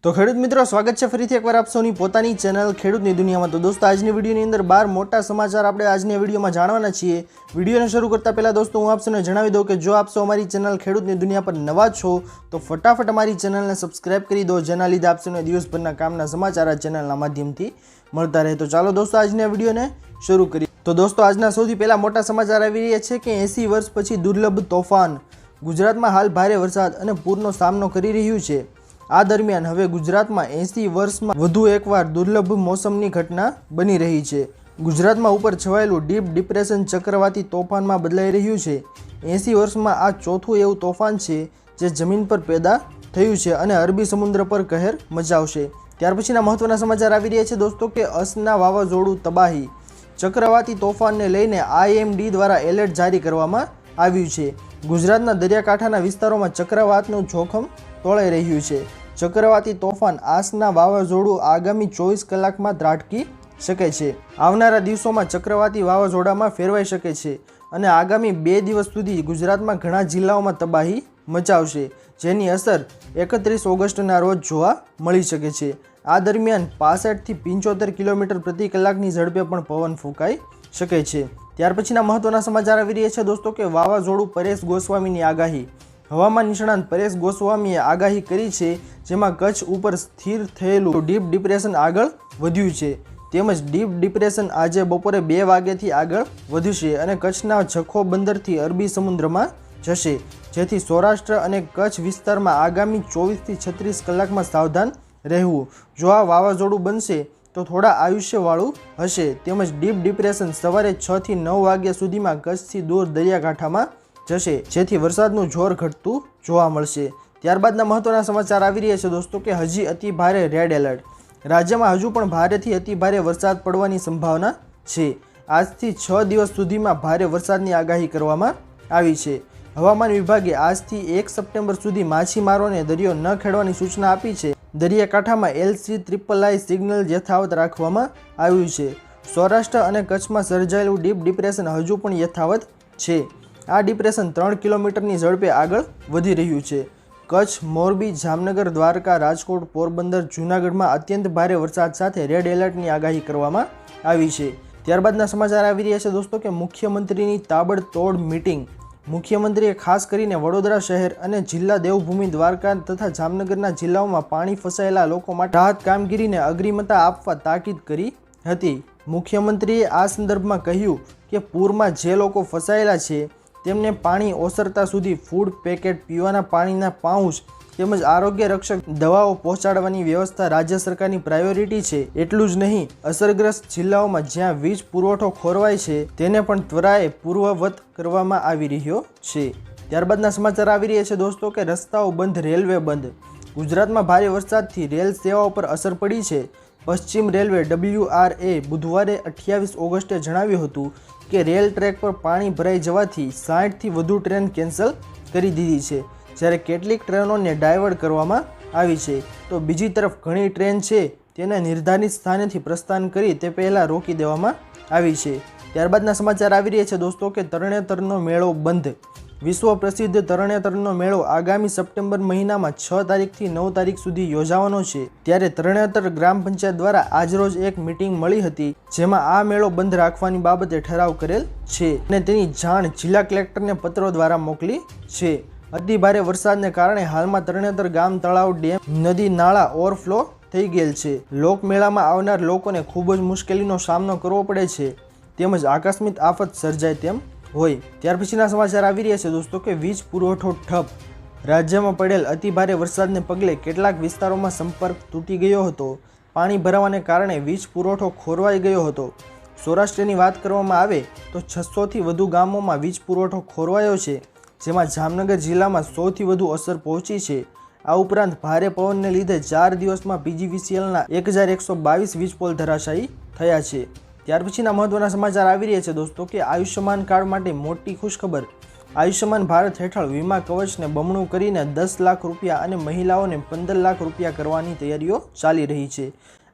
તો ખેડૂત મિત્રો, સ્વાગત છે ફરીથી એકવાર આપ સૌની પોતાની ચેનલ ખેડૂતની દુનિયામાં। તો દોસ્તો, આજની વિડીયોની અંદર 12 મોટા સમાચાર આપણે આજની વિડીયોમાં જાણવાના છીએ। વિડીયોને શરૂ કરતા પહેલા દોસ્તો હું આપ સૌને જણાવી દઉં કે જો આપ સૌ અમારી ચેનલ ખેડૂતની દુનિયા પર નવા છો તો ફટાફટ અમારી ચેનલને સબસ્ક્રાઇબ કરી દો, જેના લીધે આપ સૌને દિવસભરના કામના સમાચાર આ ચેનલના માધ્યમથી મળતા રહે। તો ચાલો દોસ્તો, આજની વિડીયોને શરૂ કરીએ। તો દોસ્તો, આજના સૌથી પહેલા મોટા સમાચાર આવી રહ્યા છે કે 80 વર્ષ પછી દુર્લભ તોફાન ગુજરાતમાં હાલ ભારે વરસાદ અને પૂરનો સામનો કરી રહ્યું છે। આ દરમિયાન હવે ગુજરાતમાં 80 વર્ષમાં વધુ એકવાર દુર્લભ મોસમની ઘટના બની રહી છે। ગુજરાતમાં ઉપર છવાયેલું ડીપ ડિપ્રેશન ચક્રવાતી તોફાનમાં બદલાઈ રહ્યું છે। 80 વર્ષમાં આ ચોથું એવું તોફાન છે જે જમીન પર પેદા થયું છે અને અરબી સમુદ્ર પર કહેર મચાવશે। ત્યાર પછીના મહત્વના સમાચાર આવી રહ્યા છે દોસ્તો કે અસના વાવાઝોડું તબાહી। ચક્રવાતી તોફાનને લઈને IMD દ્વારા એલર્ટ જારી કરવામાં આવ્યું છે। ગુજરાતના દરિયાકાંઠાના વિસ્તારોમાં ચક્રવાતનું જોખમ તોળાઈ રહ્યું છે। ચક્રવાતી તોફાન આસના વાવાઝોડું આગામી 24 કલાકમાં ત્રાટકી શકે છે। આવનારા દિવસોમાં ચક્રવાતી વાવાઝોડામાં ફેરવાઈ શકે છે અને આગામી 2 દિવસ સુધી ગુજરાતમાં ઘણા જિલ્લાઓમાં તબાહી મચાવશે, જેની અસર 31 ઓગસ્ટના રોજ જોવા મળી શકે છે। આ દરમિયાન 65 થી 75 કિલોમીટર પ્રતિ કલાકની ઝડપે પણ પવન ફૂંકાઈ શકે છે। ત્યાર પછીના મહત્વના સમાચાર આવી રહ્યા છે દોસ્તો કે વાવાઝોડું પરેશ ગોસ્વામીની આગાહી। હવામાન નિષ્ણાંત પરેશ ગોસ્વામીએ આગાહી કરી છે, જેમાં કચ્છ ઉપર સ્થિર થયેલું ડીપ ડિપ્રેશન આગળ વધ્યું છે, તેમજ ડીપ ડિપ્રેશન આજે બપોરે 2 વાગ્યાથી આગળ વધશે અને કચ્છના જખો બંદરથી અરબી સમુદ્રમાં જશે, જેથી સૌરાષ્ટ્ર અને કચ્છ વિસ્તારમાં આગામી 24 થી 36 કલાકમાં સાવધાન રહેવું। જો આ વાવાઝોડું બનશે તો થોડા આયુષ્યવાળું હશે, તેમજ ડીપ ડિપ્રેશન સવારે 6 થી 9 વાગ્યા સુધીમાં કચ્છથી દૂર દરિયાકાંઠામાં જશે, જેથી વરસાદનું જોર ઘટતું જોવા મળશે। ત્યારબાદના મહત્વના સમાચાર આવી રહ્યા છે દોસ્તો કે હજી અતિ ભારે રેડ એલર્ટ। રાજ્યમાં હજુ પણ ભારેથી અતિ ભારે વરસાદ પડવાની સંભાવના છે। આજથી 6 દિવસ સુધીમાં ભારે વરસાદની આગાહી કરવામાં આવી છે। હવામાન વિભાગે આજથી 1 સપ્ટેમ્બર સુધી માછીમારોને દરિયો ન ખેડવાની સૂચના આપી છે। દરિયાકાંઠામાં LCIII સિગ્નલ યથાવત રાખવામાં આવ્યું છે। સૌરાષ્ટ્ર અને કચ્છમાં સર્જાયેલું ડીપ ડિપ્રેશન હજુ પણ યથાવત છે। આ ડિપ્રેશન 3 કિલોમીટરની ઝડપે આગળ વધી રહ્યું છે। કચ્છ, મોરબી, જામનગર, દ્વારકા, રાજકોટ, પોરબંદર, જૂનાગઢમાં અત્યંત ભારે વરસાદ સાથે રેડ એલર્ટની આગાહી કરવામાં આવી છે। ત્યારબાદના સમાચાર આવી રહ્યા છે દોસ્તો કે મુખ્યમંત્રીની તાબડતોડ મીટિંગ। મુખ્યમંત્રીએ ખાસ કરીને વડોદરા શહેર અને જિલ્લા દેવભૂમિ દ્વારકા તથા જામનગરના જિલ્લાઓમાં પાણી ફસાયેલા લોકો માટે રાહત કામગીરીને અગ્રિમતા આપવા તાકીદ કરી હતી। મુખ્યમંત્રીએ આ સંદર્ભમાં કહ્યું કે પૂરમાં જે લોકો ફસાયેલા છે તેમને પાણી ઓસરતા સુધી ફૂડ પેકેટ, પીવાના પાણીના પાઉચ તેમજ આરોગ્ય રક્ષક દવાઓ પહોંચાડવાની વ્યવસ્થા રાજ્ય સરકારની પ્રાયોરિટી છે। એટલું જ નહીં, અસરગ્રસ્ત જિલ્લાઓમાં જ્યાં વીજ પુરવઠો ખોરવાય છે તેને પણ ત્વરાએ પૂર્વવત કરવામાં આવી રહ્યો છે। ત્યારબાદના સમાચાર આવી રહ્યા છે દોસ્તો કે રસ્તાઓ બંધ, રેલવે બંધ। ગુજરાતમાં ભારે વરસાદથી રેલ સેવાઓ પર અસર પડી છે। પશ્ચિમ રેલવે WRA બુધવારે 28 ઓગસ્ટે જણાવ્યું હતું કે રેલ ટ્રેક પર પાણી ભરાઈ જવાથી 60 થી વધુ ટ્રેન કેન્સલ કરી દીધી છે, જ્યારે કેટલીક ટ્રેનોને ડાયવર્ટ કરવામાં આવી છે, તો બીજી તરફ ઘણી ટ્રેન છે તેને નિર્ધારિત સ્થાનેથી પ્રસ્થાન કરી તે પહેલાં રોકી દેવામાં આવી છે। ત્યારબાદના સમાચાર આવી રહ્યા છે દોસ્તો કે તરણેતરનો મેળો બંધ। વિશ્વ પ્રસિદ્ધ તરણેતરનો મેળો આગામી સપ્ટેમ્બર મહિનામાં 6 તારીખથી 9 તારીખ સુધી યોજાવાનો છે। ત્યારે તરણેતર ગ્રામ પંચાયત દ્વારા આજરોજ એક મીટિંગ મળી હતી, જેમાં આ મેળો બંધ રાખવાની બાબતે ઠરાવ કરેલ છે અને તેની જાણ જિલ્લા કલેક્ટરને પત્રો દ્વારા મોકલી છે। અતિ ભારે વરસાદને કારણે હાલમાં તરણેતર ગામ, તળાવ, ડેમ, નદી, નાળા ઓવરફ્લો થઈ ગયેલ છે। લોકમેળામાં આવનાર લોકોને ખૂબ જ મુશ્કેલીનો સામનો કરવો પડે છે, તેમજ આકસ્મિક આફત સર્જાય તેમ હોય। ત્યાર પછીના સમાચાર આવી રહ્યા છે દોસ્તો કે વીજ પુરવઠો ઠપ। રાજ્યમાં પડેલ અતિ ભારે વરસાદને પગલે કેટલાક વિસ્તારોમાં સંપર્ક તૂટી ગયો હતો। પાણી ભરાવાને કારણે વીજ પુરવઠો ખોરવાઈ ગયો હતો। સૌરાષ્ટ્રની વાત કરવામાં આવે તો 600 થી વધુ ગામોમાં વીજ પુરવઠો ખોરવાયો છે, જેમાં જામનગર જિલ્લામાં સૌથી વધુ અસર પહોંચી છે। આ ઉપરાંત ભારે પવનને લીધે 4 દિવસમાં PGVCLના 1122 વીજ પોલ ધરાશાયી થયા છે। ત્યાર પછીના મહત્વના સમાચાર આવી રહ્યા છે દોસ્તો કે આયુષ્યમાન કાર્ડ માટે મોટી ખુશખબર। આયુષ્યમાન ભારત હેઠળ વીમા કવચને બમણું કરીને 10 લાખ રૂપિયા અને મહિલાઓને 15 લાખ રૂપિયા કરવાની તૈયારીઓ ચાલી રહી છે।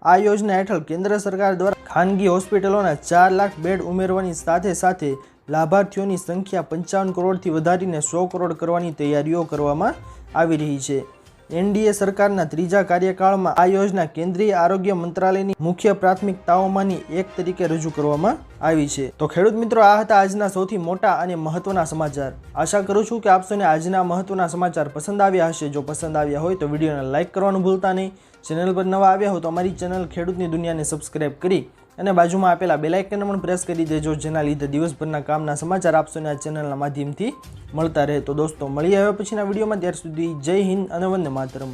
આ યોજના હેઠળ કેન્દ્ર સરકાર દ્વારા ખાનગી હોસ્પિટલોના 4 લાખ બેડ ઉમેરવાની સાથે સાથે લાભાર્થીઓની સંખ્યા 55 કરોડથી વધારીને 100 કરોડ કરવાની તૈયારીઓ કરવામાં આવી રહી છે। એનડીએ સરકારના ત્રીજા કાર્યકાળમાં આ યોજના કેન્દ્રીય આરોગ્ય મંત્રાલયની મુખ્ય પ્રાથમિકતાઓમાંની એક તરીકે રજૂ કરવામાં આવી છે. તો ખેડૂત મિત્રો, આ હતા આજના સૌથી મોટા અને મહત્વના સમાચાર. આશા કરું છું કે આપ સૌને આજના મહત્વના સમાચાર પસંદ આવ્યા હશે. જો પસંદ આવ્યા હોય તો વિડીયોને લાઇક કરવાનું ભૂલતા નહીં. ચેનલ પર નવા આવ્યા હો તો અમારી ચેનલ ખેડૂતની દુનિયાને સબસ્ક્રાઇબ કરી અને બાજુમાં આપેલા બેલ આઇકનને પણ પ્રેસ કરી દેજો, જેના લીધે દિવસભરના કામના સમાચાર આપ સૌને આ ચેનલના માધ્યમથી મળતા રહે. તો દોસ્તો, મળીએ હવે પછીના વિડીયોમાં. ત્યાર સુધી જય હિન્દ અને વંદે માતરમ.